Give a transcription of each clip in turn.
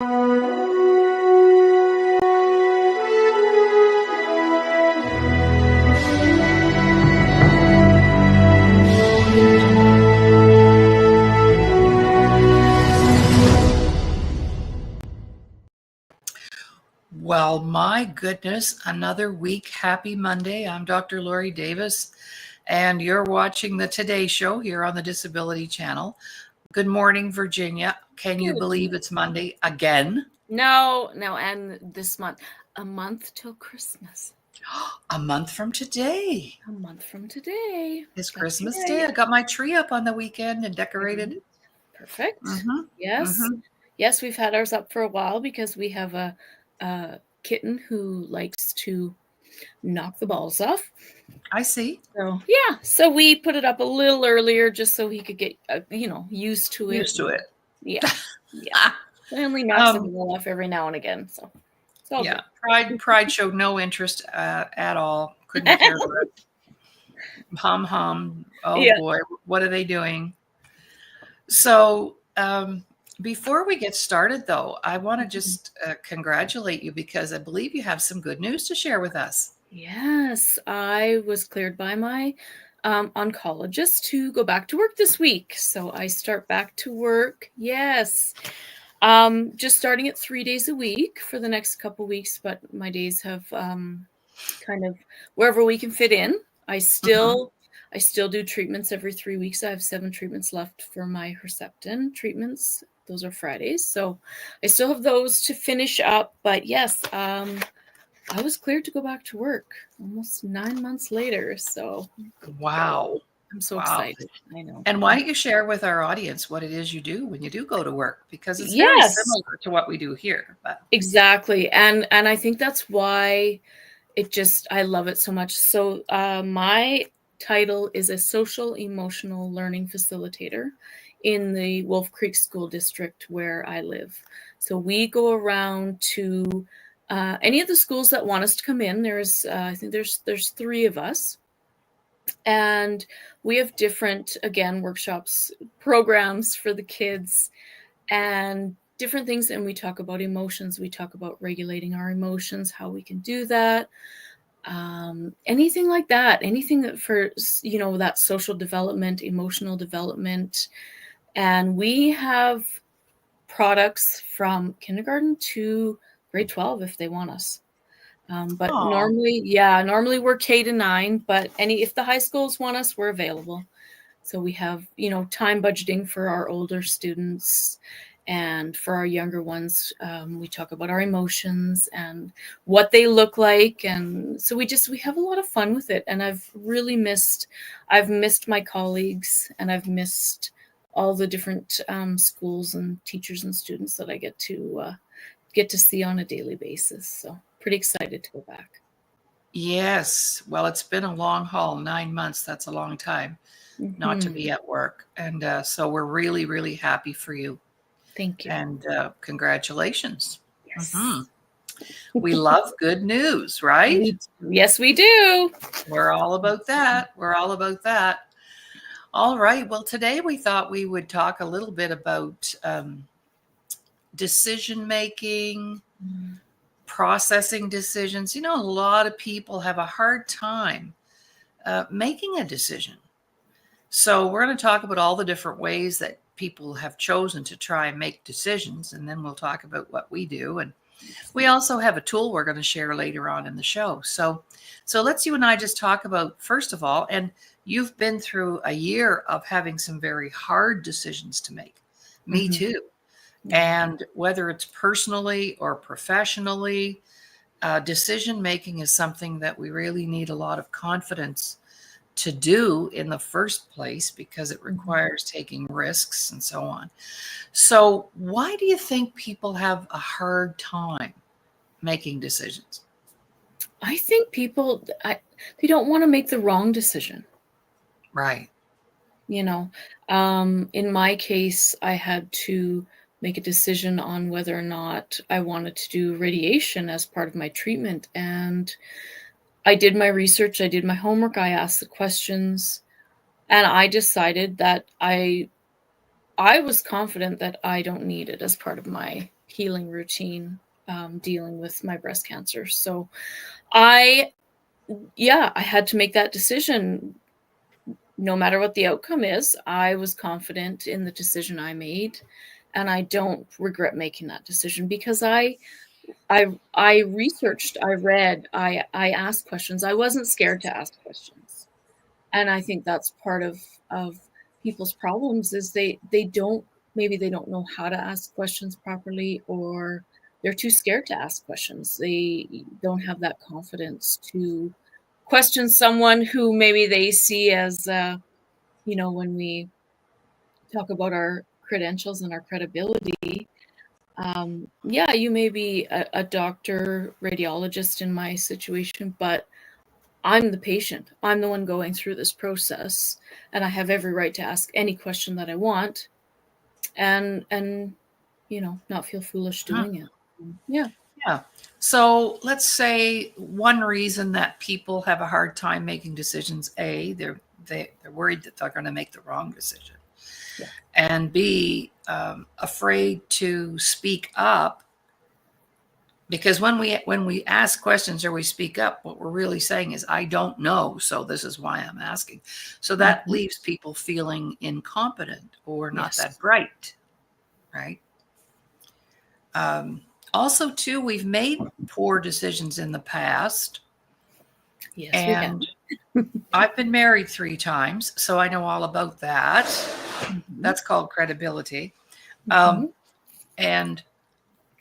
Well, my goodness, another week. Happy Monday. I'm Dr. Lori Davis, and you're watching the Today Show here on the Disability Channel. Good morning, Virginia. Can you believe it's Monday again? No, and this month, a month till Christmas. A month from today. A month from today. It's Christmas Day. I got my tree up on the weekend and decorated. Perfect. Mm-hmm. Yes. Mm-hmm. Yes, we've had ours up for a while because we have a kitten who likes to knock the balls off. I see. So yeah, so we put it up a little earlier just so he could get used to it. Used to it. Yeah. Yeah. He only knocks the ball off every now and again. So it's all yeah. good. Pride showed no interest at all. Couldn't care less. Hum. Oh yeah. Boy, what are they doing? So before we get started, though, I want to just congratulate you because I believe you have some good news to share with us. Yes, I was cleared by my oncologist to go back to work this week. So I start back to work. Yes. Just starting at 3 days a week for the next couple weeks, but my days have kind of wherever we can fit in. I still do treatments every 3 weeks. I have 7 treatments left for my Herceptin treatments. Those are Fridays. So I still have those to finish up. But yes, I was cleared to go back to work almost 9 months later. So wow. I'm so excited. I know. And why don't you share with our audience what it is you do when you do go to work? Because it's very similar to what we do here. But. Exactly. And I think that's why I love it so much. So my title is a social emotional learning facilitator in the Wolf Creek School District where I live. So we go around to any of the schools that want us to come in. I think there's 3 of us. And we have different, again, workshops, programs for the kids and different things. And we talk about emotions. We talk about regulating our emotions, how we can do that. Anything like that, anything that for, that social development, emotional development. And we have products from kindergarten to grade 12 if they want us. But normally we're K to 9, but if the high schools want us, we're available. So we have, time budgeting for our older students, and for our younger ones, we talk about our emotions and what they look like. And so we have a lot of fun with it. And I've missed my colleagues, and I've missed all the different schools and teachers and students that I get to see on a daily basis. So pretty excited to go back. Yes. Well, it's been a long haul, 9 months. That's a long time not to be at work. And so we're really, really happy for you. Thank you. And congratulations. Yes. We love good news, right? Yes, we do. We're all about that. All right. Well, today we thought we would talk a little bit about decision-making, processing decisions. A lot of people have a hard time making a decision. So we're going to talk about all the different ways that people have chosen to try and make decisions, and then we'll talk about what we do. And we also have a tool we're going to share later on in the show. So let's you and I just talk about, first of all, and you've been through a year of having some very hard decisions to make. Me too. And whether it's personally or professionally, decision making is something that we really need a lot of confidence to do in the first place, because it requires taking risks and so on. So why do you think people have a hard time making decisions? I think people, they don't want to make the wrong decision. Right. In my case, I had to make a decision on whether or not I wanted to do radiation as part of my treatment. And I did my research, I did my homework, I asked the questions, and I decided that I was confident that I don't need it as part of my healing routine, dealing with my breast cancer. So I had to make that decision. No matter what the outcome is, I was confident in the decision I made, and I don't regret making that decision because I researched, I read, I asked questions. I wasn't scared to ask questions. And I think that's part of people's problems is they don't, maybe they don't know how to ask questions properly, or they're too scared to ask questions. They don't have that confidence to question someone who maybe they see as when we talk about our credentials and our credibility, you may be a doctor, radiologist in my situation, but I'm the patient. I'm the one going through this process, and I have every right to ask any question that I want, and not feel foolish doing it. Yeah. Yeah. So let's say one reason that people have a hard time making decisions: A, they're worried that they're going to make the wrong decision, Yeah. and B, afraid to speak up. Because when we ask questions or we speak up, what we're really saying is, I don't know, so this is why I'm asking. So that leaves people feeling incompetent or not that bright, right? Also, too, we've made poor decisions in the past. Yes, and we have. I've been married 3 times, so I know all about that. That's called credibility. And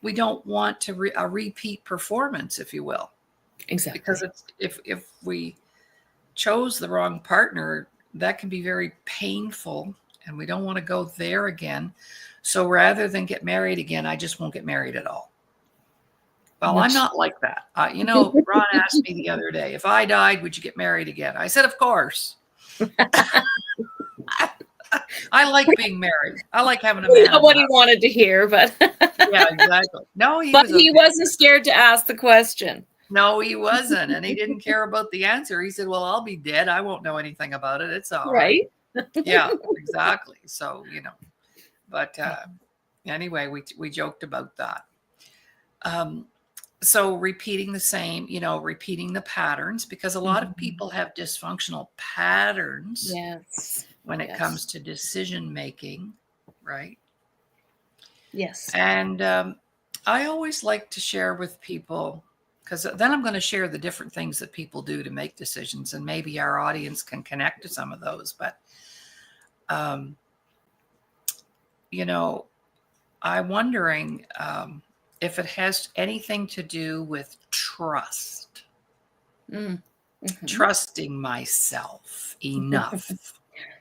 we don't want to a repeat performance, if you will. Exactly. Because if we chose the wrong partner, that can be very painful, and we don't want to go there again. So rather than get married again, I just won't get married at all. Well, I'm not like that. Ron asked me the other day, if I died, would you get married again? I said, of course. I like being married. I like having a man. Not what he wanted to hear, but yeah, exactly. No, he wasn't scared to ask the question. No, he wasn't, and he didn't care about the answer. He said, "Well, I'll be dead. I won't know anything about it. It's all right." Yeah, exactly. So but anyway, we joked about that. So repeating the same, repeating the patterns, because a lot of people have dysfunctional patterns. Yes. When it comes to decision making, right? Yes. And I always like to share with people, because then I'm going to share the different things that people do to make decisions, and maybe our audience can connect to some of those. But, I'm wondering if it has anything to do with trust, trusting myself enough.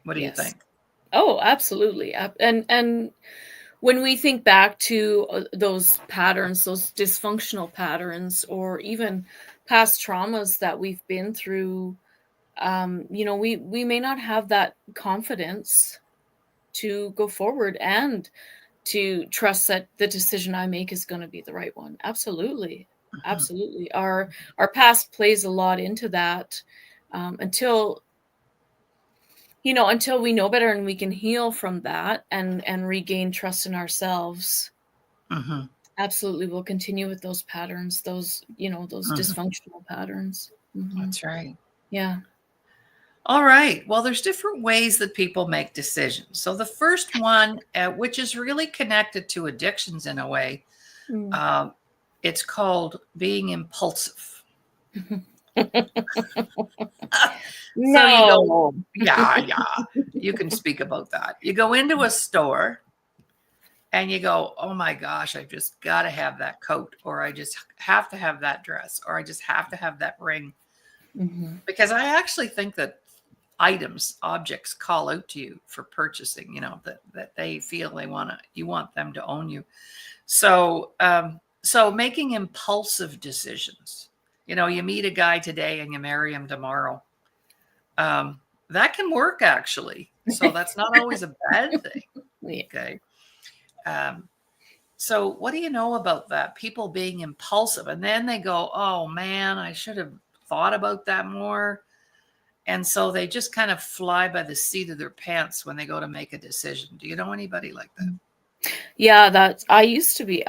What do you think? Oh, absolutely. And when we think back to those patterns, those dysfunctional patterns, or even past traumas that we've been through, we may not have that confidence to go forward and to trust that the decision I make is going to be the right one. Absolutely. Absolutely. Our past plays a lot into that, until we know better and we can heal from that and regain trust in ourselves. Absolutely. We'll continue with those patterns, those dysfunctional patterns. That's right. Yeah. All right. Well, there's different ways that people make decisions. So the first one, which is really connected to addictions in a way, it's called being impulsive. So you go, you can speak about that. You go into a store and you go, oh my gosh, I've just got to have that coat, or I just have to have that dress, or I just have to have that ring. Because I actually think that objects call out to you for purchasing, that they feel you want them to own you. So, so making impulsive decisions, you meet a guy today and you marry him tomorrow. That can work, actually. So that's not always a bad thing. Okay. So what do you know about that? People being impulsive, and then they go, oh man, I should have thought about that more. And so they just kind of fly by the seat of their pants when they go to make a decision. Do you know anybody like that? Yeah, that's I used to be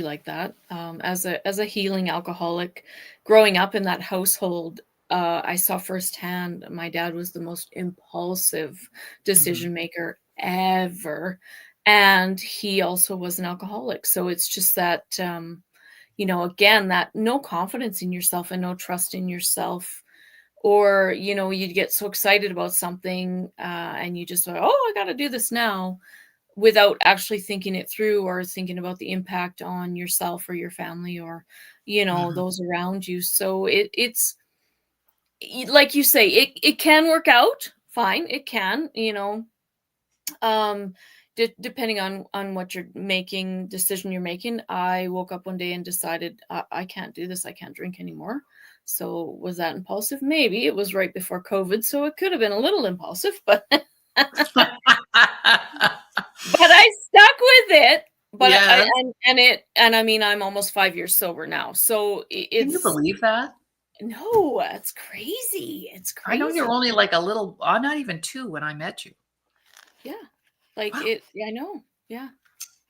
like that. As a healing alcoholic, growing up in that household, I saw firsthand my dad was the most impulsive Mhm. decision maker ever. And he also was an alcoholic. So it's just that again, that no confidence in yourself and no trust in yourself. Or, you'd get so excited about something and you just like, oh, I gotta do this now without actually thinking it through or thinking about the impact on yourself or your family or Mhm. those around you. So like you say, it can work out fine. It can, um depending on what you're making decision you're making. I woke up one day and decided I can't do this. I can't drink anymore. So was that impulsive? Maybe. It was right before COVID, so it could have been a little impulsive, but but I stuck with it. But I Yes. and I mean, I'm almost 5 years sober now. So Can you it's believe that? no, it's crazy. It's I know you're crazy. only like a little not even 2 when I met you. Yeah. Like Wow. I know. Yeah.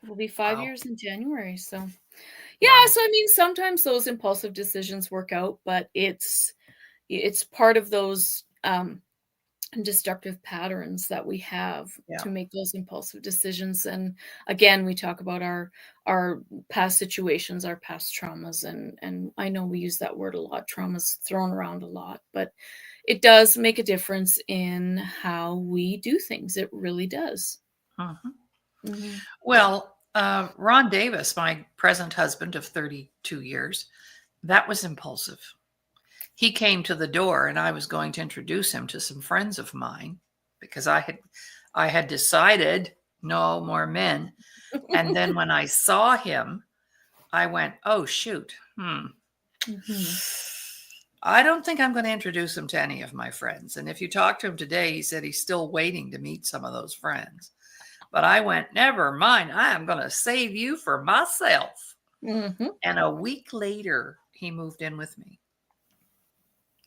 It'll be 5 Wow. years in January. So yeah, Wow. so I mean, sometimes those impulsive decisions work out, but it's part of those destructive patterns that we have Yeah. to make those impulsive decisions. And again, we talk about our past situations, our past traumas, and I know we use that word a lot. Traumas thrown around a lot, but it does make a difference in how we do things. It really does. Mhm. Hmm. Well, Ron Davis, my present husband of 32 years, that was impulsive. He came to the door and I was going to introduce him to some friends of mine because I had decided no more men. And then when I saw him, I went, "Oh shoot. Hmm. I don't think I'm going to introduce him to any of my friends." And if you talk to him today, he said he's still waiting to meet some of those friends. But I went, "Never mind. I am going to save you for myself." Hmm. And a week later, he moved in with me.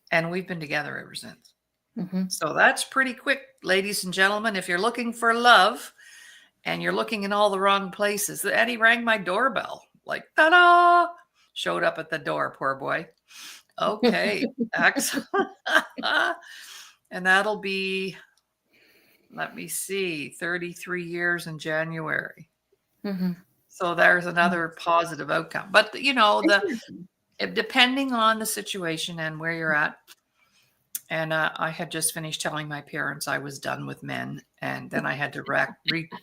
And we've been together ever since. Hmm. So that's pretty quick, ladies and gentlemen. If you're looking for love and you're looking in all the wrong places, Eddie rang my doorbell, like, ta-da, showed up at the door, poor boy. Okay, excellent. And that'll be, let me see, 33 years in January. Hmm. So there's another positive outcome. But depending on the situation and where you're at, and I had just finished telling my parents I was done with men, and then I had to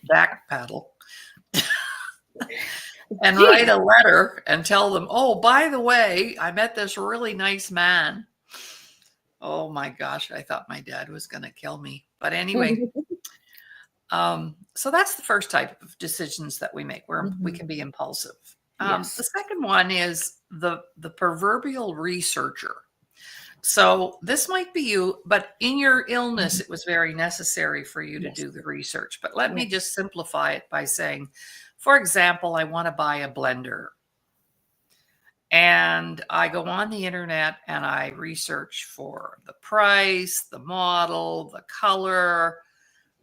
back paddle and write Geez. a letter and tell them, "Oh, by the way, I met this really nice man." Oh my gosh, I thought my dad was going to kill me. But anyway, so that's the first type of decisions that we make, where we Hmm. can be impulsive. The Yes. second one is the proverbial researcher. So this might be you, but in your illness, Mhm. it was very necessary for you to Yes. do the research. But let me Yes. just simplify it by saying, for example, I want to buy a blender. And I go on the internet and I research for the price, the model, the color.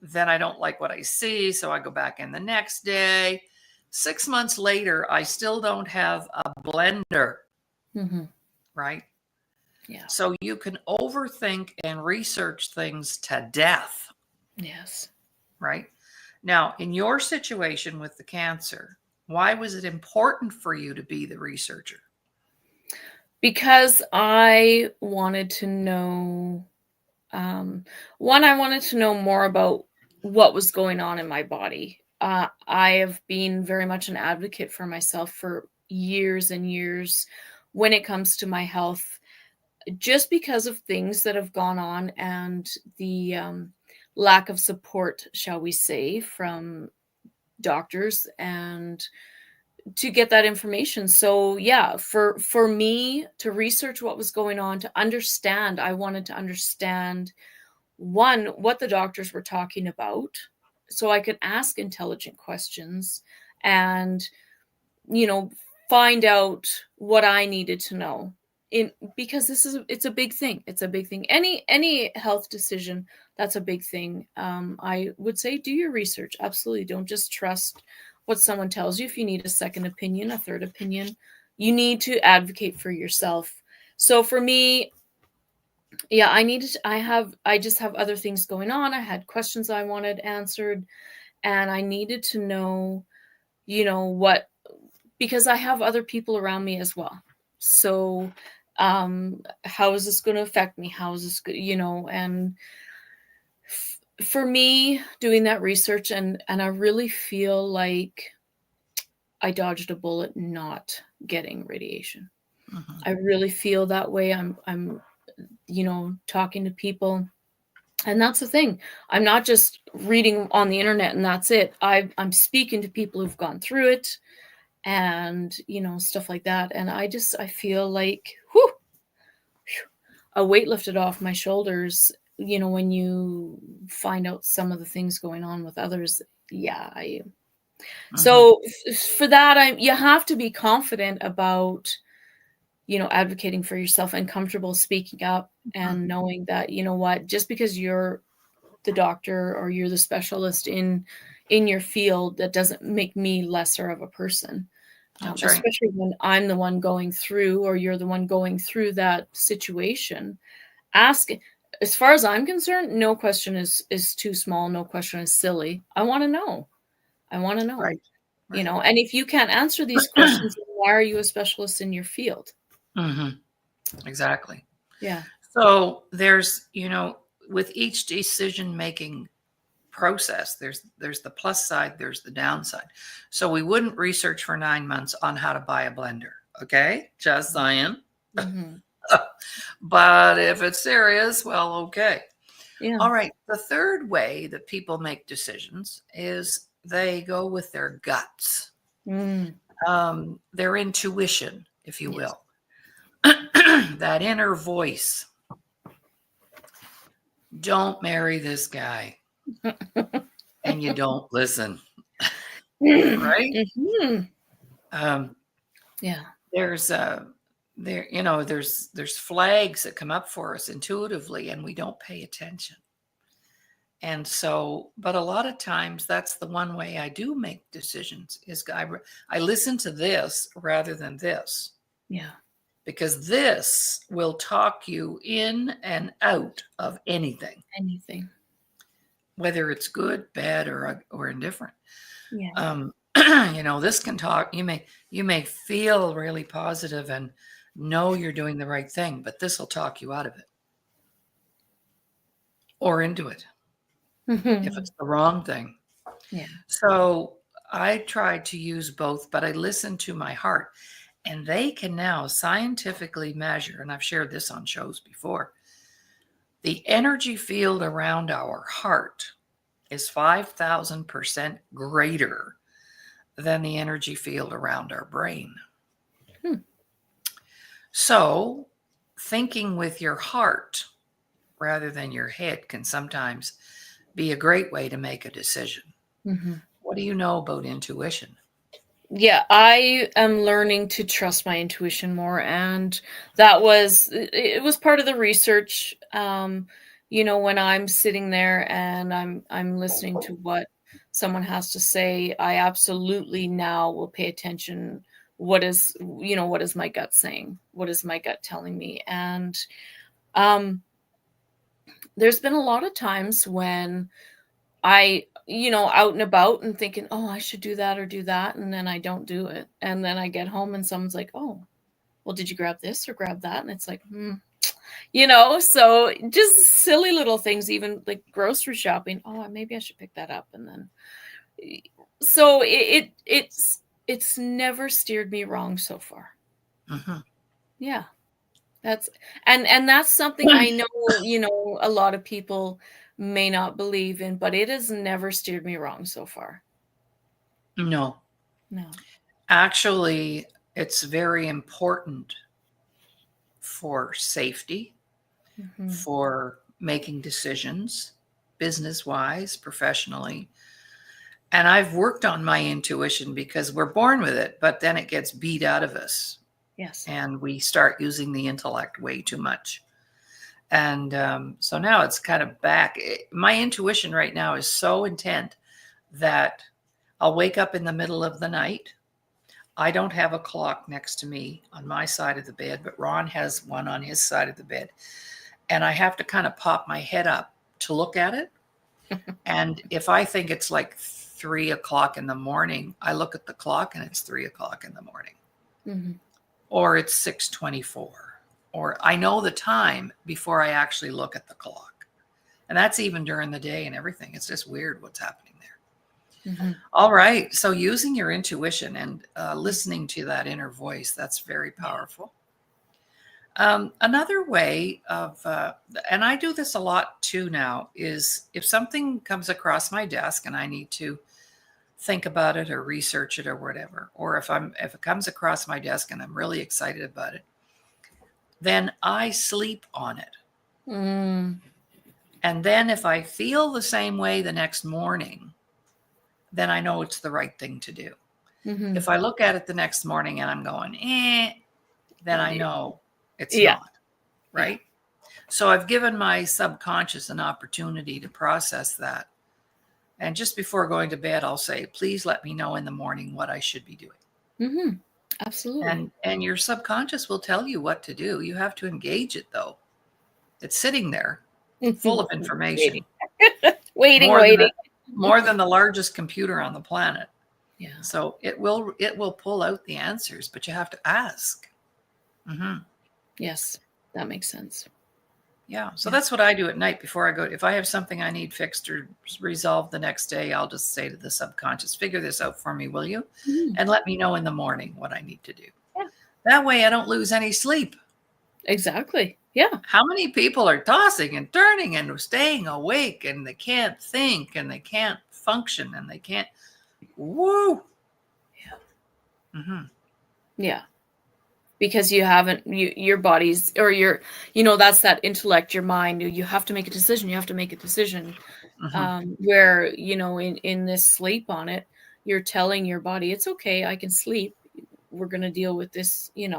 Then I don't like what I see. So I go back in the next day. 6 months later, I still don't have a blender, Hmm. right? Yeah. So you can overthink and research things to death, Yes. right? Now, in your situation with the cancer, why was it important for you to be the researcher? Because I wanted to know, um, one, I wanted to know more about what was going on in my body. I have been very much an advocate for myself for years and years when it comes to my health, just because of things that have gone on and the lack of support, shall we say, from doctors and to get that information. So yeah, for me to research what was going on, to understand, I wanted to understand one, what the doctors were talking about so I could ask intelligent questions and you know find out what I needed to know in because it's a big thing. It's a big thing. Any health decision, that's a big thing. I would say do your research. Absolutely. Don't just trust what someone tells you. If you need a second opinion, a third opinion, you need to advocate for yourself. So for me, yeah, I just have other things going on. I had questions I wanted answered, and I needed to know, what, because I have other people around me as well. So, how is this going to affect me? How is this good? And for me, doing that research, and I really feel like I dodged a bullet not getting radiation. Mhm. I really feel that way. I'm talking to people. And that's the thing. I'm not just reading on the internet and that's it. I'm speaking to people who've gone through it and, stuff like that. And I feel like, whew, a weight lifted off my shoulders, when you find out some of the things going on with others. Yeah. Mhm. So for that, you have to be confident about, advocating for yourself and comfortable speaking up and knowing that, what, just because you're the doctor or you're the specialist in your field, that doesn't make me lesser of a person. That's right. Especially when I'm the one going through, or you're the one going through that situation. Ask, as far as I'm concerned, no question is too small, no question is silly. I want to know. Right. Right. And if you can't answer these questions, then why are you a specialist in your field? Mhm. Exactly. Yeah. So there's, with each decision-making process, there's the plus side, there's the downside. So we wouldn't research for 9 months on how to buy a blender. Okay? Just saying. Mm-hmm. But if it's serious, well, okay. Yeah. All right. The third way that people make decisions is they go with their guts, Mm. their intuition, if you Yes. will. That inner voice. Don't marry this guy. And you don't listen. Right? Mm-hmm. Um, Yeah. there's there's flags that come up for us intuitively and we don't pay attention. And so, but a lot of times that's the one way I do make decisions is I listen to this rather than this, Yeah. because this will talk you in and out of anything, Anything. whether it's good, bad, or indifferent. Yeah. This can talk. You may feel really positive and know you're doing the right thing, but this will talk you out of it or into it if Mm-hmm. it's the wrong thing. Yeah. So I try to use both, but I listen to my heart. And they can now scientifically measure, and I've shared this on shows before, the energy field around our heart is 5,000% greater than the energy field around our brain. Hmm. So thinking with your heart rather than your head can sometimes be a great way to make a decision. Mm-hmm. What do you know about intuition? Yeah, I am learning to trust my intuition more, and that was it was part of the research. When I'm sitting there and I'm listening to what someone has to say, I absolutely now will pay attention. What is my gut saying? What is my gut telling me? And um, there's been a lot of times when out and about and thinking, oh, I should do that or do that. And then I don't do it. And then I get home and someone's like, oh, well, did you grab this or grab that? And it's like, so just silly little things, even like grocery shopping. Oh, maybe I should pick that up. And then, so it's never steered me wrong so far. Mm-hmm. Yeah. And that's something I know, a lot of people may not believe in, but it has never steered me wrong so far. No, No. actually, it's very important for safety, Mhm. for making decisions, business wise, professionally. And I've worked on my intuition because we're born with it, but then it gets beat out of us Yes. and we start using the intellect way too much. And so now it's kind of back. My intuition right now is so intent that I'll wake up in the middle of the night. I don't have a clock next to me on my side of the bed, but Ron has one on his side of the bed. And I have to kind of pop my head up to look at it. And if I think it's like 3 o'clock in the morning, I look at the clock and it's 3 o'clock in the morning. Mm-hmm. Or it's 6:24. Or I know the time before I actually look at the clock. And that's even during the day and everything. It's just weird what's happening there. Mm-hmm. All right. So using your intuition and listening to that inner voice, that's very powerful. Another way of, and I do this a lot too now, is if something comes across my desk and I need to think about it or research it or whatever, or if it comes across my desk and I'm really excited about it, then I sleep on it. Mm. And then if I feel the same way the next morning, then I know it's the right thing to do. Mm-hmm. If I look at it the next morning and I'm going, then I know it's Yeah. not, right? So I've given my subconscious an opportunity to process that. And just before going to bed, I'll say, please let me know in the morning what I should be doing. Mm-hmm. Absolutely. And your subconscious will tell you what to do. You have to engage it, though. It's sitting there full of information. Waiting. More than the largest computer on the planet. Yeah. So it will pull out the answers, but you have to ask. Mm-hmm. Yes, that makes sense. Yeah. So that's what I do at night before I go. If I have something I need fixed or resolved the next day, I'll just say to the subconscious, figure this out for me, will you? Mm-hmm. And let me know in the morning what I need to do. Yeah. That way I don't lose any sleep. Exactly. Yeah. How many people are tossing and turning and staying awake and they can't think and they can't function and they can't. Woo. Yeah. Mm-hmm. Yeah. Because you haven't, your body's, or your, that's that intellect, your mind, you have to make a decision. You have to make a decision. Mm-hmm. Where, in this sleep on it, you're telling your body, it's okay, I can sleep. We're going to deal with this, in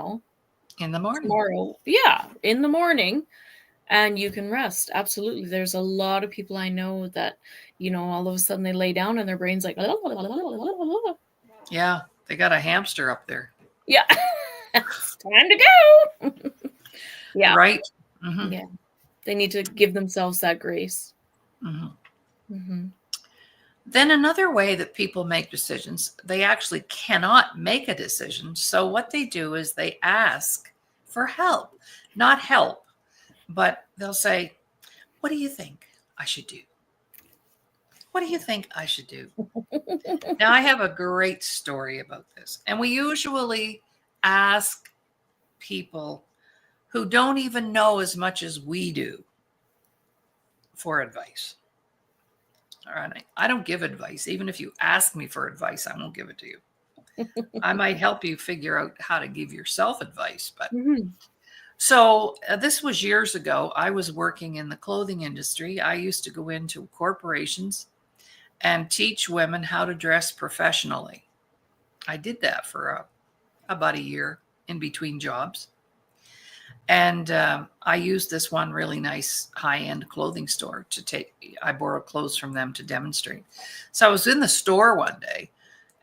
the morning. Tomorrow. Yeah. In the morning. And you can rest. Absolutely. There's a lot of people I know that, all of a sudden they lay down and their brain's like, yeah, they got a hamster up there. Yeah. It's time to go. Yeah. Right. Mm-hmm. Yeah. They need to give themselves that grace. Mm-hmm. Mm-hmm. Then another way that people make decisions, they actually cannot make a decision. So what they do is they ask for help, not help, but they'll say, what do you think I should do? What do you think I should do? Now, I have a great story about this. And we usually ask people who don't even know as much as we do for advice. All right. I don't give advice. Even if you ask me for advice, I won't give it to you. I might help you figure out how to give yourself advice. But Mm-hmm. So this was years ago. I was working in the clothing industry. I used to go into corporations and teach women how to dress professionally. I did that for about a year in between jobs. And I used this one really nice high-end clothing store I borrowed clothes from them to demonstrate. So I was in the store one day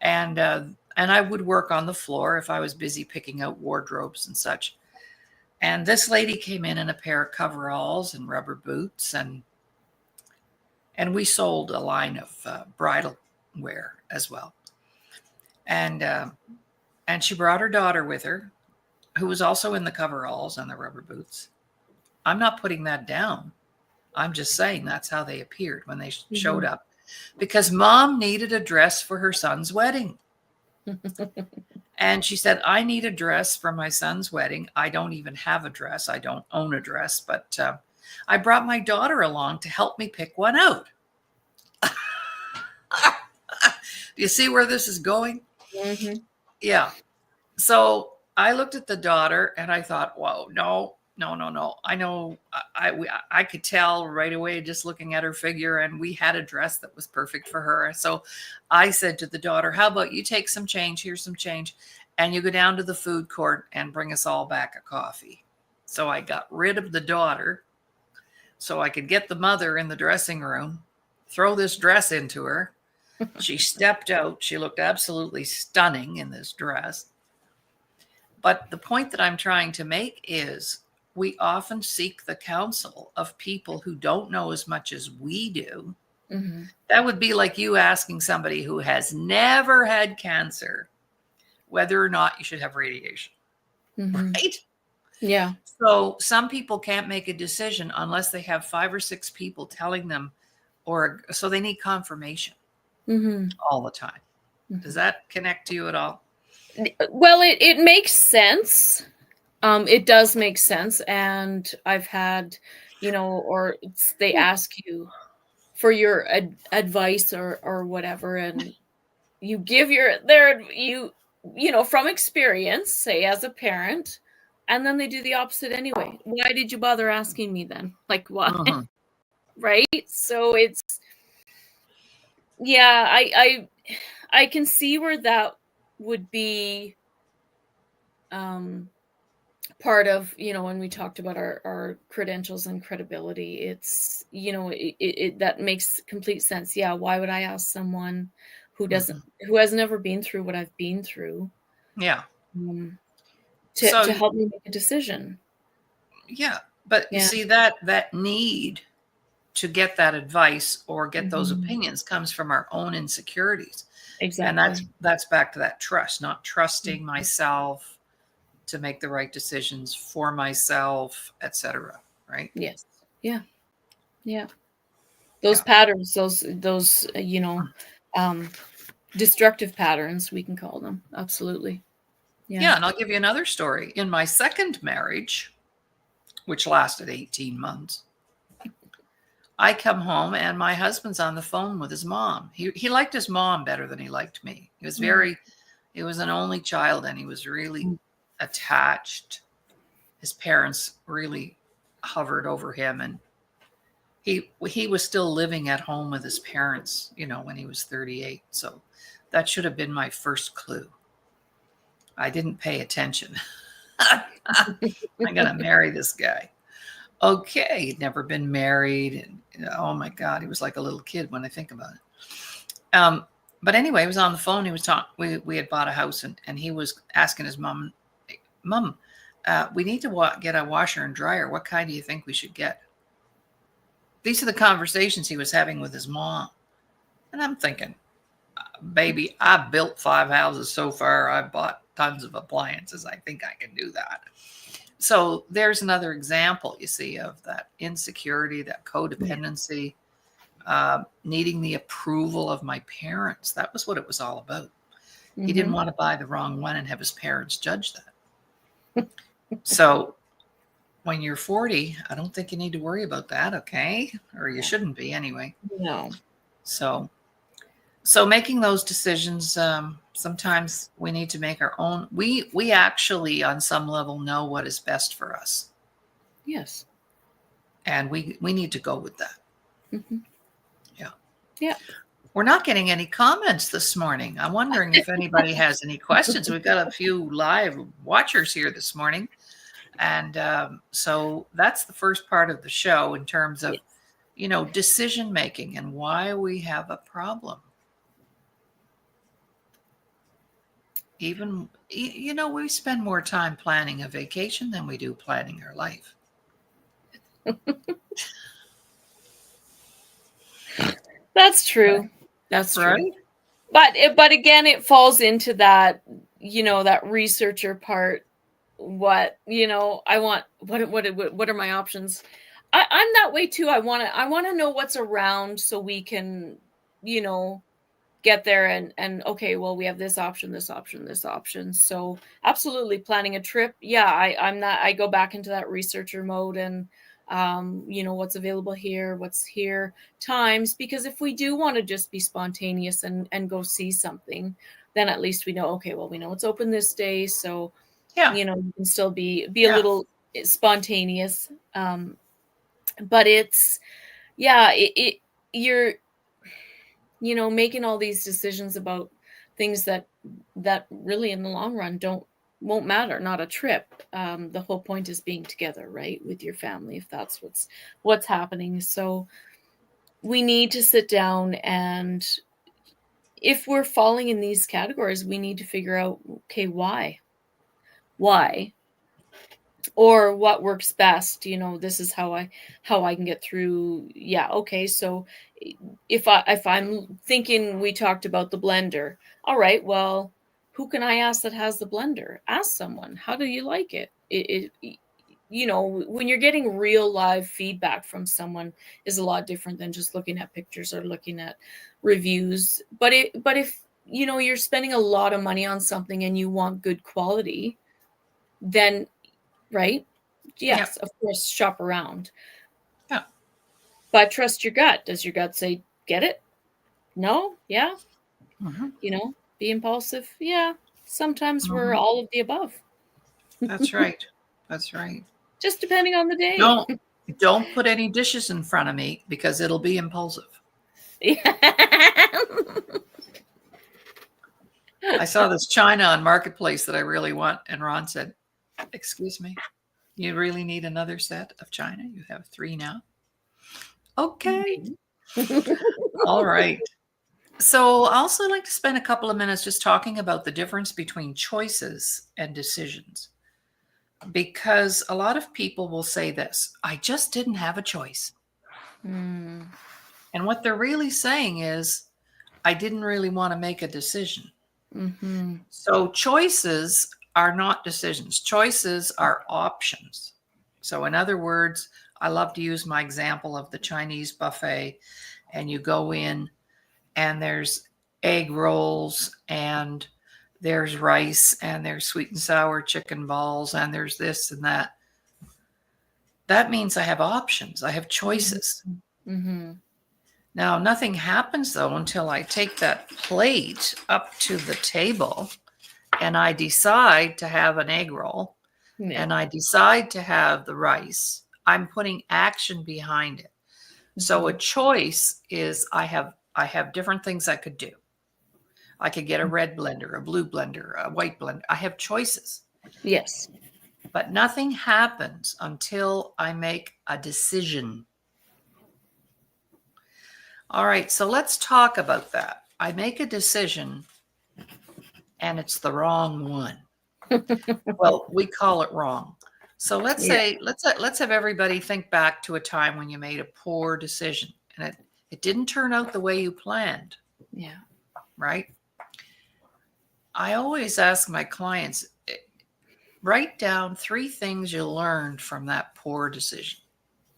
and I would work on the floor if I was busy picking out wardrobes and such. And this lady came in a pair of coveralls and rubber boots, and we sold a line of bridal wear as well. And she brought her daughter with her, who was also in the coveralls and the rubber boots. I'm not putting that down. I'm just saying that's how they appeared when they showed up, because mom needed a dress for her son's wedding. And she said, I need a dress for my son's wedding. I don't even have a dress. I don't own a dress, but I brought my daughter along to help me pick one out. Do you see where this is going? Mm-hmm. Yeah. So I looked at the daughter and I thought, whoa, no. I know I could tell right away just looking at her figure, and we had a dress that was perfect for her. So I said to the daughter, how about you take some change? Here's some change. And you go down to the food court and bring us all back a coffee. So I got rid of the daughter so I could get the mother in the dressing room, throw this dress into her, She stepped out. She looked absolutely stunning in this dress. But the point that I'm trying to make is we often seek the counsel of people who don't know as much as we do. Mm-hmm. That would be like you asking somebody who has never had cancer whether or not you should have radiation, Mm-hmm. right? Yeah. So some people can't make a decision unless they have 5 or 6 people telling them, or so they need confirmation Mm-hmm. all the time. Does that connect to you at all? Well, it makes sense. It does make sense. And I've had, or they ask you for your advice or whatever, and you give from experience, say as a parent, and then they do the opposite anyway. Why did you bother asking me then? Like, why? Mhm. Right? So it's, yeah, I can see where that would be part of, when we talked about our credentials and credibility. It's, that makes complete sense. Yeah, why would I ask someone who has never been through what I've been through, Yeah. to So help me make a decision? yeah, but you Yeah. see that need to get that advice or get those Mhm. opinions comes from our own insecurities. And Exactly. that's back to that trust, not trusting Mhm. myself to make the right decisions for myself, etc. Right? Yes. Yeah. Yeah. Those Yeah. patterns, those um, destructive patterns, we can call them. Absolutely. Yeah. Yeah, and I'll give you another story. In my second marriage, which lasted 18 months, I come home and my husband's on the phone with his mom. He liked his mom better than he liked me. He was an only child and he was really attached. His parents really hovered over him, and he was still living at home with his parents, when he was 38. So that should have been my first clue. I didn't pay attention. I'm gonna marry this guy. Okay, he'd never been married, and oh my God, he was like a little kid when I think about it. But anyway, he was on the phone. He was talking. We had bought a house, and he was asking his mom, "Mom, we need to get a washer and dryer. What kind do you think we should get?" These are the conversations he was having with his mom, and I'm thinking, "Baby, I built 5 houses so far. I bought tons of appliances. I think I can do that." So there's another example, you see, of that insecurity, that codependency, needing the approval of my parents. That was what it was all about. He didn't want to buy the wrong one and have his parents judge that. So when you're 40, I don't think you need to worry about that, okay? Or you shouldn't be anyway. No. So making those decisions, sometimes we need to make our own. We actually, on some level, know what is best for us. Yes. And we need to go with that. Mm-hmm. Yeah. Yeah. We're not getting any comments this morning. I'm wondering if anybody has any questions. We've got a few live watchers here this morning. And so that's the first part of the show in terms of, decision making and why we have a problem. Even, we spend more time planning a vacation than we do planning our life. That's true. That's true. Right? But again, it falls into that, that researcher part. What, I want, what are my options? I'm that way too. I want to know what's around so we can, get there and okay, well, we have this option, this option, this option. So absolutely planning a trip. Yeah, I go back into that researcher mode and what's available here, what's here, times, because if we do want to just be spontaneous and go see something, then at least we know, okay, well, we know it's open this day. So, Yeah. you can still be a little spontaneous. But it's, you're, making all these decisions about things that really in the long run won't matter, not a trip. The whole point is being together, right, with your family, if that's what's happening. So we need to sit down and if we're falling in these categories, we need to figure out, okay, why, or what works best. This is how I can get through. Yeah. Okay. So if I'm thinking, we talked about the blender. All right. Well, who can I ask that has the blender? Ask someone. How do you like it? When you're getting real live feedback from someone is a lot different than just looking at pictures or looking at reviews. But if you're spending a lot of money on something and you want good quality, then, right? Yes, Yep. of course, shop around. Yeah. But trust your gut. Does your gut say, get it? No? Yeah? Mhm. Be impulsive? Yeah. Sometimes we're Mhm. all of the above. That's right. That's right. Just depending on the day. Don't put any dishes in front of me because it'll be impulsive. I saw this china on Marketplace that I really want, and Ron said, "Excuse me, you really need another set of china? You have 3 now." Okay. All right. So I also like to spend a couple of minutes just talking about the difference between choices and decisions. Because a lot of people will say this, I just didn't have a choice. Mm. And what they're really saying is, I didn't really want to make a decision. Mm-hmm. So choices are not decisions, choices are options. So, in other words, I love to use my example of the Chinese buffet, and you go in and there's egg rolls and there's rice and there's sweet and sour chicken balls and there's this and that. That means I have options, I have choices. Mm-hmm. Now, nothing happens though until I take that plate up to the table and I decide to have an egg roll Yeah. and I decide to have the rice. I'm putting action behind it. So a choice is I have different things I could do. I could get a red blender, a blue blender, a white blender. I have choices. Yes. But nothing happens until I make a decision. All right, so let's talk about that. I make a decision and it's the wrong one. Well, we call it wrong. So let's Yeah. say let's have everybody think back to a time when you made a poor decision and it didn't turn out the way you planned, Yeah. right? I always ask my clients, write down 3 things you learned from that poor decision.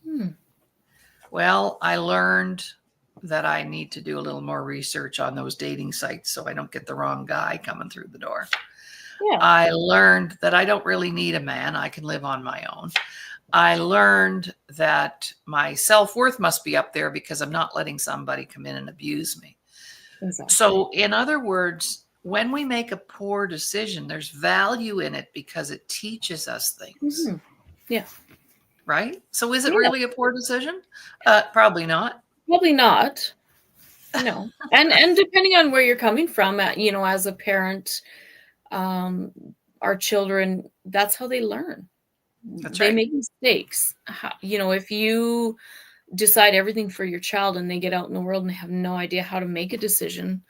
Hmm. Well, I learned that I need to do a little more research on those dating sites so I don't get the wrong guy coming through the door. Yeah. I learned that I don't really need a man. I can live on my own. I learned that my self-worth must be up there because I'm not letting somebody come in and abuse me. Exactly. So, in other words, when we make a poor decision, there's value in it because it teaches us things. Mm-hmm. Yeah. Right? So, is it Yeah. really a poor decision? Probably not. Probably not. No. And depending on where you're coming from, as a parent, our children, that's how they learn. That's They right. make mistakes. If you decide everything for your child and they get out in the world and have no idea how to make a decision,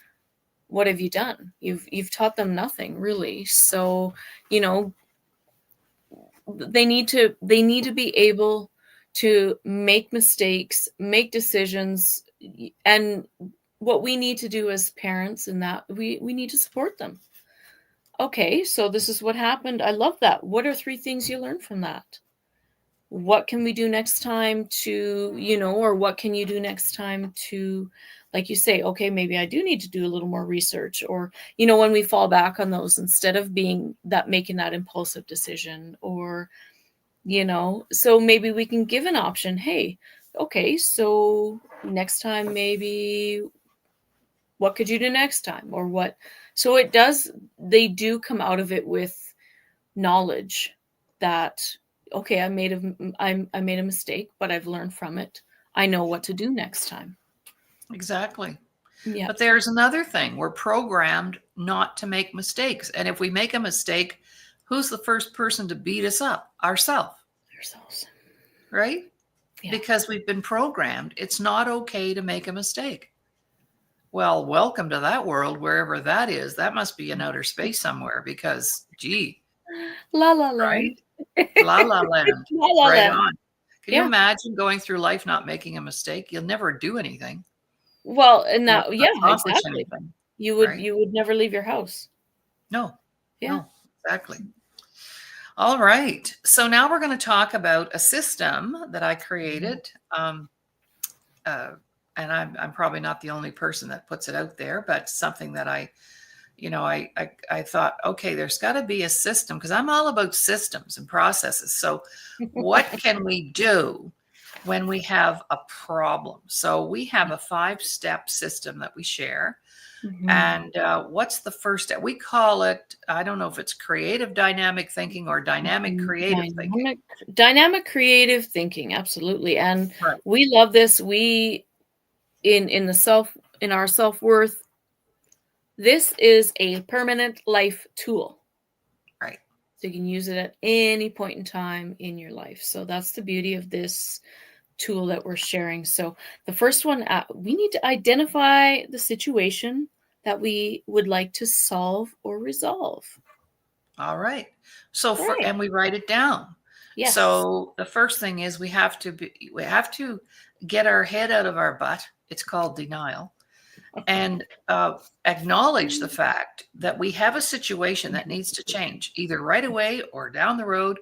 what have you done? You've taught them nothing, really. So, they need to be able to make mistakes, make decisions, and what we need to do as parents, and that we need to support them. Okay, so this is what happened. I love that. What are 3 things you learned from that? What can we do next time to, or what can you do next time to, like you say, okay, maybe I do need to do a little more research, or, when we fall back on those, instead of making that impulsive decision, or, so maybe we can give an option. Hey, okay, so next time, maybe what could you do next time, or what? So they do come out of it with knowledge that, okay, I made a mistake, but I've learned from it. I know what to do next time. Exactly. Yeah. But there's another thing. We're programmed not to make mistakes. And if we make a mistake, who's the first person to beat us up? Ourselves. Right? Yeah. Because we've been programmed. It's not okay to make a mistake. Well, welcome to that world, wherever that is. That must be in outer space somewhere because, gee, La La Land. right? La La Land. La La Right Land. on. Can you Yeah. imagine going through life not making a mistake? You'll never do anything. Well, and You'll that, yeah, never accomplish exactly. anything, You right? would never leave your house. No, Yeah. no, exactly. All right. So now we're going to talk about a system that I created. Uh, and I'm probably not the only person that puts it out there, but something that I thought, okay, there's got to be a system because I'm all about systems and processes. So what can we do when we have a problem? So we have a 5-step system that we share. Mhm. And what's the first step? We call it, I don't know if it's creative dynamic thinking or dynamic creative thinking. Dynamic creative thinking, absolutely. And Right. we love this. We in our self-worth, this is a permanent life tool. Right. So you can use it at any point in time in your life. So that's the beauty of this tool that we're sharing. So the first one, we need to identify the situation that we would like to solve or resolve. All right. So Right. and we write it down. Yes. So the first thing is we have to get our head out of our butt. It's called denial. And acknowledge the fact that we have a situation that needs to change either right away or down the road.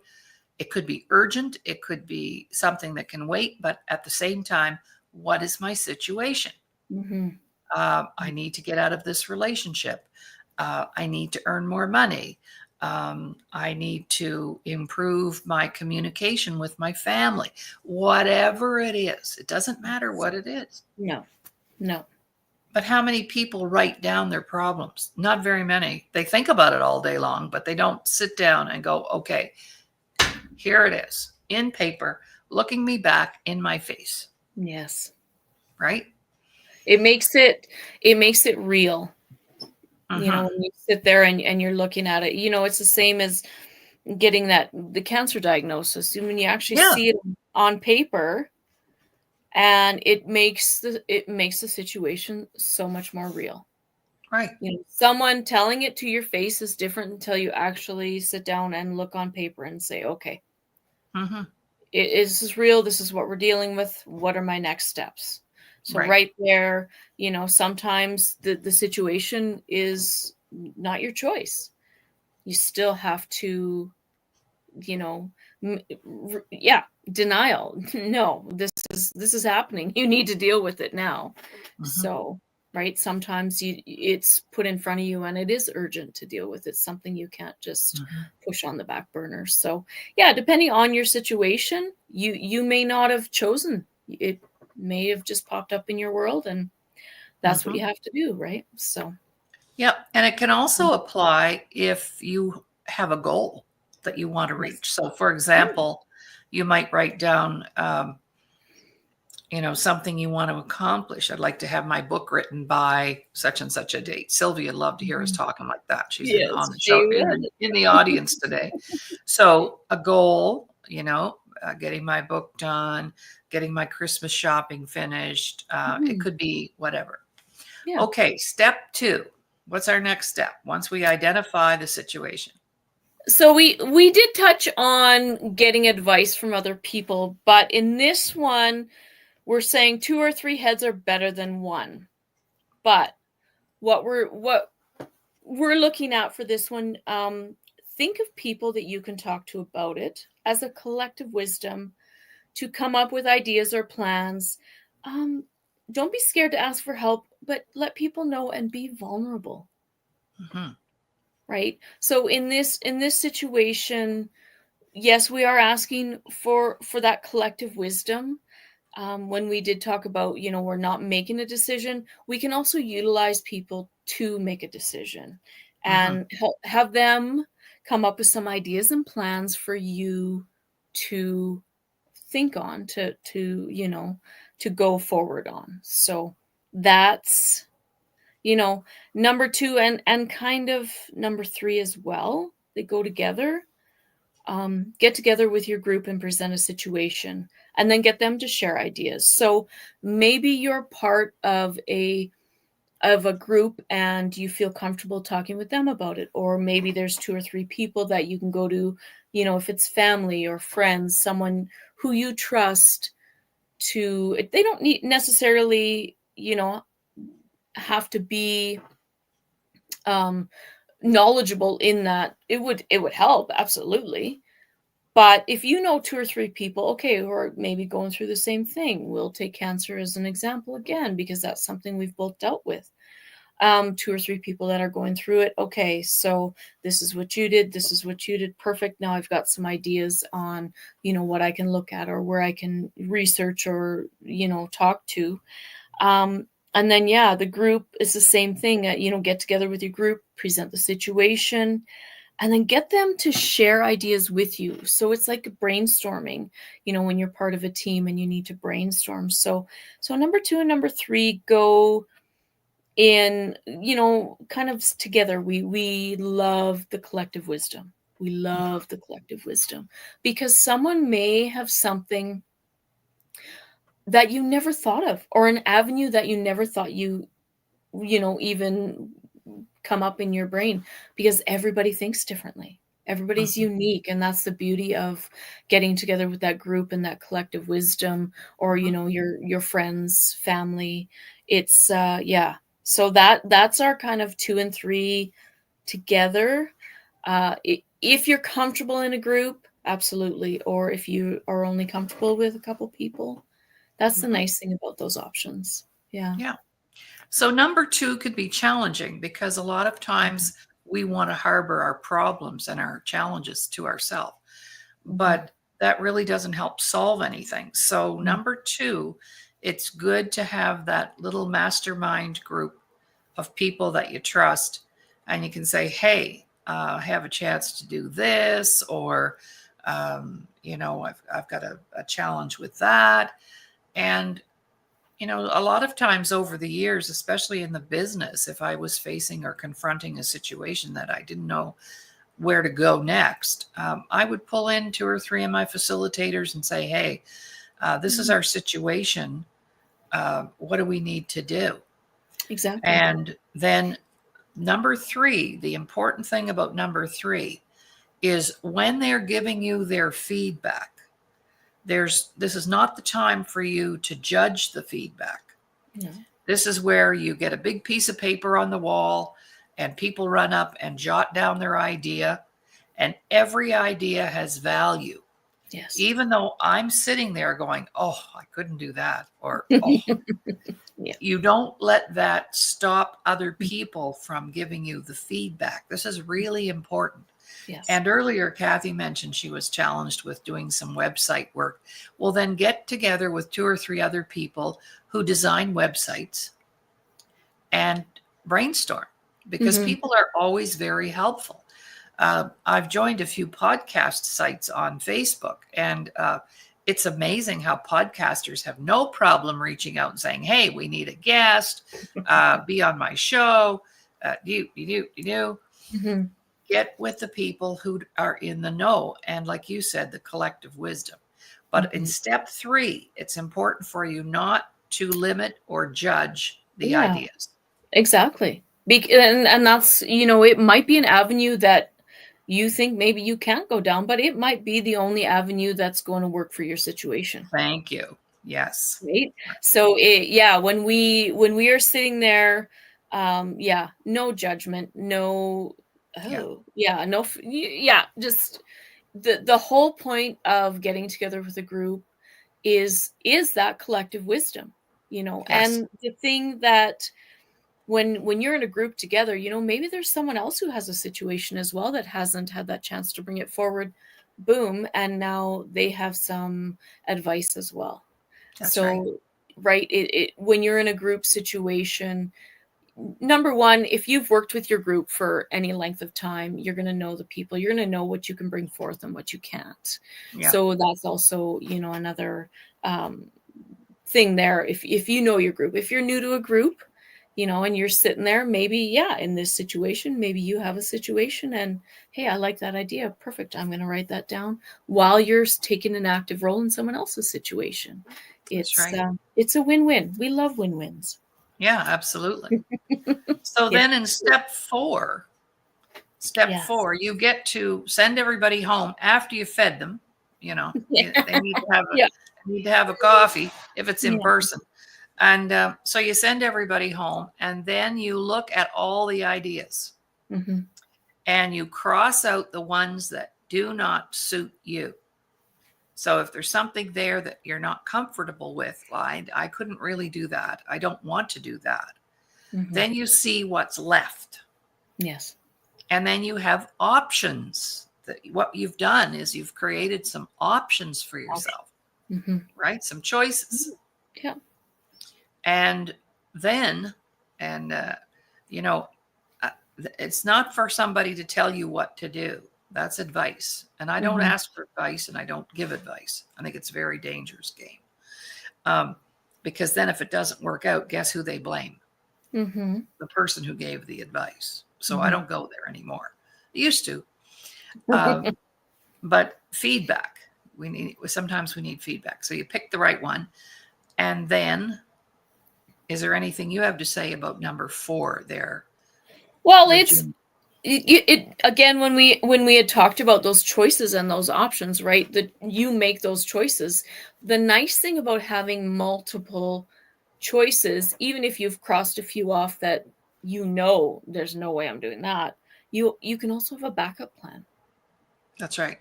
It could be urgent. It could be something that can wait. But at the same time, what is my situation? Mm-hmm. I need to get out of this relationship. I need to earn more money. I need to improve my communication with my family. Whatever it is, it doesn't matter what it is. No. But how many people write down their problems? Not very many. They think about it all day long, but they don't sit down and go, okay, here it is in paper, looking me back in my face. Yes. Right? It makes it real. Mm-hmm. You know, when you sit there and you're looking at it, you know, it's the same as getting the cancer diagnosis. When you actually see it on paper, and it makes the situation so much more real. Right. You know, someone telling it to your face is different until you actually sit down and look on paper and say, okay, this is real. This is what we're dealing with. What are my next steps? So right there, you know, sometimes the situation is not your choice. You still have to, you know, denial. No, this is happening. You need to deal with it now. So, right, sometimes it's put in front of you and it is urgent to deal with. It's something you can't just push on the back burner. So, yeah, depending on your situation, you may not have chosen. It may have just popped up in your world, and that's what you have to do, right? So, yeah, and it can also apply if you have a goal that you want to reach. So, for example, you might write down, something you want to accomplish. I'd like to have my book written by such and such a date. Sylvia would love to hear us talking like that. She's on the show in the audience today. So, a goal, getting my book done, getting my Christmas shopping finished. It could be whatever. Yeah. Okay, step 2. What's our next step once we identify the situation? So we did touch on getting advice from other people, but in this one, we're saying 2 or 3 heads are better than one. But what we're looking at for this one, think of people that you can talk to about it as a collective wisdom to come up with ideas or plans. Don't be scared to ask for help, but let people know and be vulnerable. Right? So in this situation, yes, we are asking for that collective wisdom. When we did talk about, we're not making a decision, we can also utilize people to make a decision and have them come up with some ideas and plans for you to think on, to go forward on. So that's, number 2 and kind of number 3 as well. They go together. Get together with your group and present a situation, and then get them to share ideas. So maybe you're part of a of a group and you feel comfortable talking with them about it, or maybe there's 2 or 3 people that you can go to, if it's family or friends, someone who you trust to, they don't need necessarily, have to be knowledgeable in that. It would help, absolutely. But if you know 2 or 3 people, okay, who are maybe going through the same thing, we'll take cancer as an example again, because that's something we've both dealt with. 2 or 3 people that are going through it. Okay, so this is what you did. This is what you did. Perfect. Now I've got some ideas on, what I can look at or where I can research or, talk to. And then, yeah, the group is the same thing. Get together with your group, present the situation, and then get them to share ideas with you. So it's like brainstorming, when you're part of a team and you need to brainstorm. So number 2 and number 3 go in, kind of together. We love the collective wisdom. We love the collective wisdom because someone may have something that you never thought of, or an avenue that you never thought even come up in your brain, because everybody thinks differently. Everybody's unique, and that's the beauty of getting together with that group and that collective wisdom, or your friends, family. It's yeah. So that's our kind of 2 and 3 together. If you're comfortable in a group, absolutely, or if you are only comfortable with a couple people, that's the nice thing about those options. Yeah. Yeah. So number 2 could be challenging because a lot of times we want to harbor our problems and our challenges to ourselves, but that really doesn't help solve anything. So number 2, it's good to have that little mastermind group of people that you trust, and you can say, hey, I have a chance to do this, or, I've got a challenge with that. And a lot of times over the years, especially in the business, if I was facing or confronting a situation that I didn't know where to go next, I would pull in 2 or 3 of my facilitators and say, hey, this is our situation. What do we need to do? Exactly. And then number 3, the important thing about number 3 is when they're giving you their feedback, this is not the time for you to judge the feedback. No. This is where you get a big piece of paper on the wall and people run up and jot down their idea, and every idea has value. Yes. Even though I'm sitting there going, oh, I couldn't do that, or oh. Yeah. You don't let that stop other people from giving you the feedback. This is really important. Yes. And earlier, Kathy mentioned she was challenged with doing some website work. Well, then get together with 2 or 3 other people who design websites and brainstorm, because people are always very helpful. I've joined a few podcast sites on Facebook, and it's amazing how podcasters have no problem reaching out and saying, hey, we need a guest, be on my show. Get with the people who are in the know. And like you said, the collective wisdom. But in step 3, it's important for you not to limit or judge the ideas. Exactly. And that's, it might be an avenue that you think maybe you can't go down, but it might be the only avenue that's going to work for your situation. Thank you. Yes. Right. So when we are sitting there, no judgment, no, just the whole point of getting together with a group is that collective wisdom, Yes. And the thing that when you're in a group together, maybe there's someone else who has a situation as well that hasn't had that chance to bring it forward. Boom. And now they have some advice as well. That's so, right. When you're in a group situation, number 1, if you've worked with your group for any length of time, you're going to know the people, you're going to know what you can bring forth and what you can't. Yeah. So that's also, another thing there. If you know your group, if you're new to a group, and you're sitting there, maybe, in this situation, maybe you have a situation and, hey, I like that idea. Perfect. I'm going to write that down while you're taking an active role in someone else's situation. It's a win-win. We love win-wins. Yeah, absolutely. So Yeah. then in step Yes. 4, you get to send everybody home after you fed them. They Yeah. need to have a coffee if it's in Yeah. person. And so you send everybody home, and then you look at all the ideas Mm-hmm. and you cross out the ones that do not suit you. So if there's something there that you're not comfortable with, like, I couldn't really do that, I don't want to do that, Mm-hmm. then you see what's left. Yes. And then you have options. What you've done is you've created some options for yourself, Mm-hmm. right? Some choices. Yeah. And then, and, you know, uh, it's not for somebody to tell you what to do. That's advice. And I don't Mm-hmm. ask for advice and I don't give advice. I think it's a very dangerous game. Um, because then if it doesn't work out, guess who they blame? Mm-hmm. The person who gave the advice. So I Mm-hmm. don't go there anymore. I used to. Um, but feedback, sometimes we need feedback. So you pick the right one. And then, is there anything you have to say about number 4 there, Well, it's Virginia? it again, when we had talked about those choices and those options, right? That you make those choices. The nice thing about having multiple choices, even if you've crossed a few off that there's no way I'm doing that, you can also have a backup plan. That's right.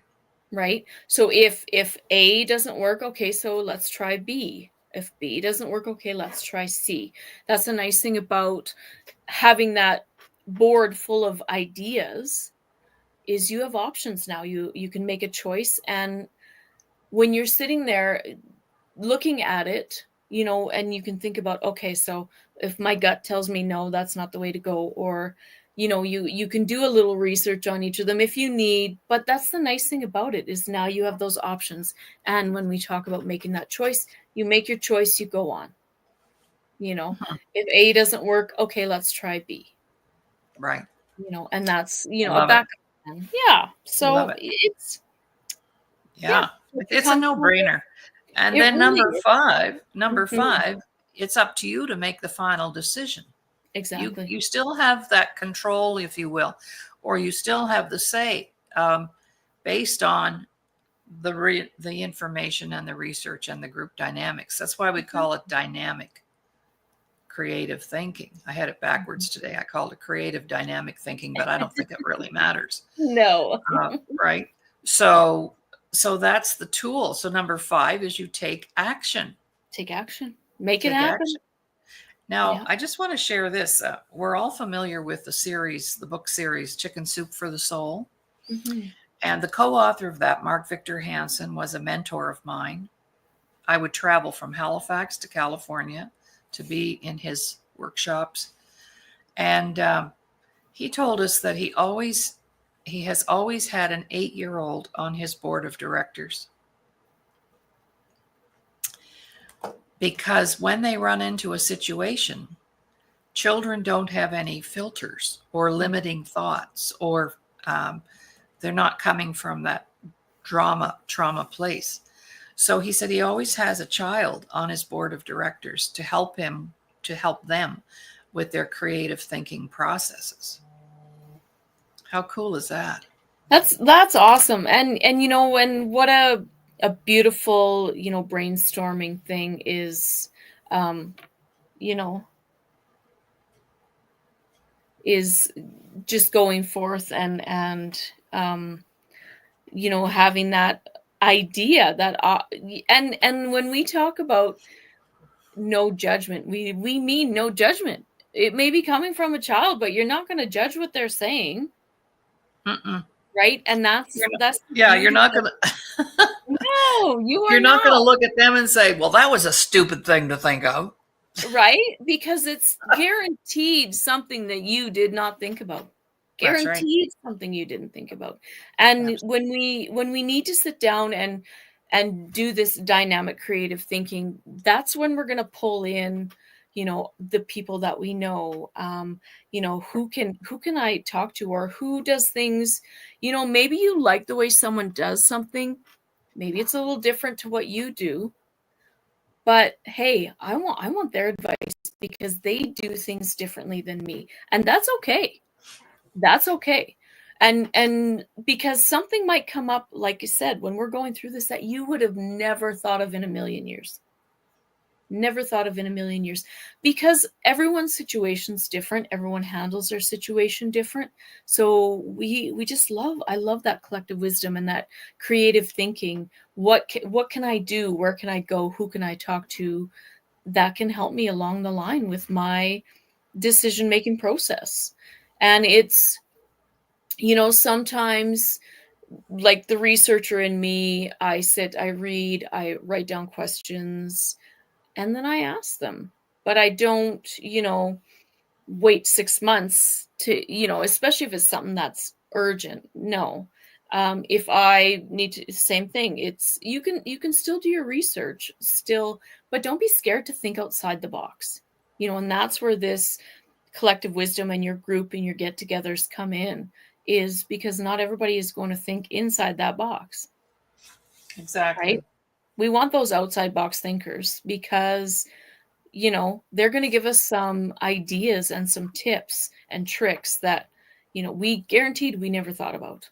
Right? So if A doesn't work, okay, so let's try B. If B doesn't work, okay, let's try C. That's the nice thing about having that board full of ideas, is you have options now. You can make a choice, and when you're sitting there looking at it, and you can think about, okay, so if my gut tells me no, that's not the way to go, or you can do a little research on each of them if you need. But that's the nice thing about it, is now you have those options. And when we talk about making that choice, you make your choice, you go on. Mhm. If A doesn't work, okay, let's try B. Right. And that's I a love it. backup plan. Yeah. Love So it. it's, yeah, Yeah. if you're It's a comfortable with no-brainer. And it, then really number is. 5, Mhm. it's up to you to make the final decision. You Exactly. you still have that control, if you will, or you still have the say, based on the information and the research and the group dynamics. That's why we Mhm. call it dynamic creative thinking. I had it Mhm. backwards today. I called it creative dynamic thinking, but I don't think it really matters. No. Right. So that's the tool. So number 5 is you take action. Take action. Make it Take happen. action. Now, Yeah. I just want to share this. We're all familiar with the book series Chicken Soup for the Soul. Mhm. And the co author of that, Mark Victor Hansen, was a mentor of mine. I would travel from Halifax to California to be in his workshops. And he told us that he has always had an 8-year-old on his board of directors, because when they run into a situation, children don't have any filters or limiting thoughts, or um, they're not coming from that trauma place. So he said he always has a child on his board of directors to help them with their creative thinking processes. How cool is that? That's awesome. And and what a beautiful, brainstorming thing is, um, you know, is just going forth and having that idea that and when we talk about no judgment, we mean no judgment. It may be coming from a child, but you're not going to judge what they're saying, Mm-mm. right? And that's You're not, that's the yeah, you're beauty not of, gonna no, you are you're not gonna not, look at them and say, "Well, that was a stupid thing to think of." right? Because it's guaranteed something that you did not think about. That's right. Guaranteed something you didn't think about. And Absolutely. when we need to sit down and do this dynamic creative thinking, that's when we're going to pull in the people that we know, who can I talk to, or who does things. Maybe you like the way someone does something, maybe it's a little different to what you do, But hey, I want their advice because they do things differently than me. And that's okay. That's okay. And because something might come up, like you said, when we're going through this, that you would have never thought of in a million years. Never thought of in a million years, because everyone's situation's different. Everyone handles their situation different. So we just I love that collective wisdom and that creative thinking. What can I do? Where can I go? Who can I talk to that can help me along the line with my decision making process? And it's, sometimes, like the researcher in me, I sit, I read, I write down questions, and then I ask them. But I don't, wait 6 months to, especially if it's something that's urgent. No. If I need to, same thing. It's you can still do your research still, but don't be scared to think outside the box. And that's where this collective wisdom and your group and your get-togethers come in, is because not everybody is going to think inside that box, right? Exactly. We want those outside box thinkers because they're going to give us some ideas and some tips and tricks that we guaranteed we never thought about.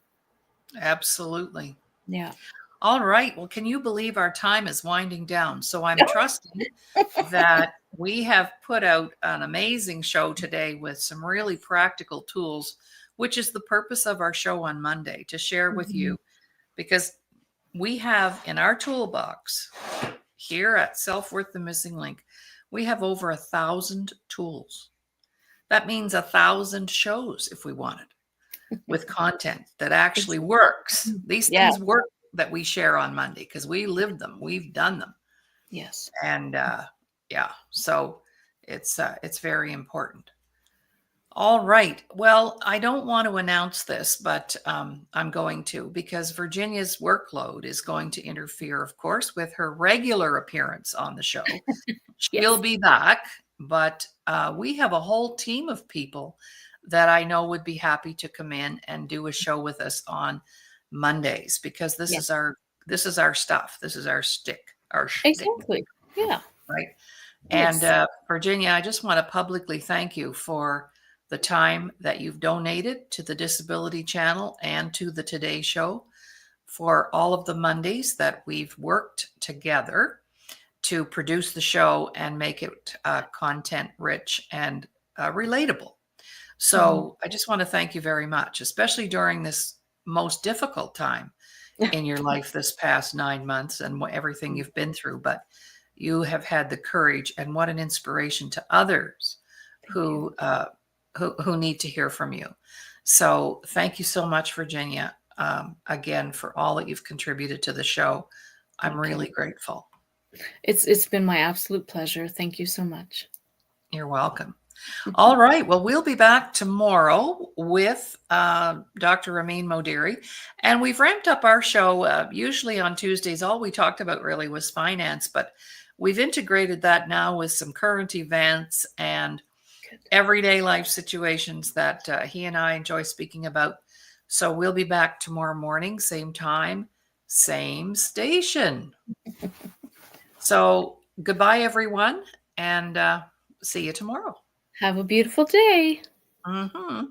Absolutely. Yeah. All right. Well, can you believe our time is winding down? So I'm trusting that we have put out an amazing show today with some really practical tools, which is the purpose of our show on Monday, to share with you, because we have in our toolbox here at Self-Worth the Missing Link, we have over 1,000 tools. That means 1,000 shows if we wanted, with content that actually works. These Yeah. things work that we share on Monday because we lived them, we've done them. Yes. And yeah, so it's very important. All right. Well, I don't want to announce this, but I'm going to, because Virginia's workload is going to interfere, of course, with her regular appearance on the show. She'll Yes. be back, but we have a whole team of people that I know would be happy to come in and do a show with us on Mondays, because this Yeah. is our stuff. This is our stick, our shtick, Exactly. Yeah. right? Yes. And Virginia, I just want to publicly thank you for the time that you've donated to the Disability Channel and to the Today Show, for all of the Mondays that we've worked together to produce the show and make it content rich and relatable. So I just want to thank you very much, especially during this most difficult time in your life this past 9 months and everything you've been through. But you have had the courage, and what an inspiration to others who need to hear from you. So thank you so much, Virginia, again, for all that you've contributed to the show. I'm really grateful. It's been my absolute pleasure. Thank you so much. You're welcome. All right. Well, we'll be back tomorrow with Dr. Ramin Modiri. And we've ramped up our show. Usually on Tuesdays, all we talked about really was finance, but we've integrated that now with some current events and everyday life situations that he and I enjoy speaking about. So we'll be back tomorrow morning, same time, same station. So goodbye, everyone, and see you tomorrow. Have a beautiful day. Mm-hmm.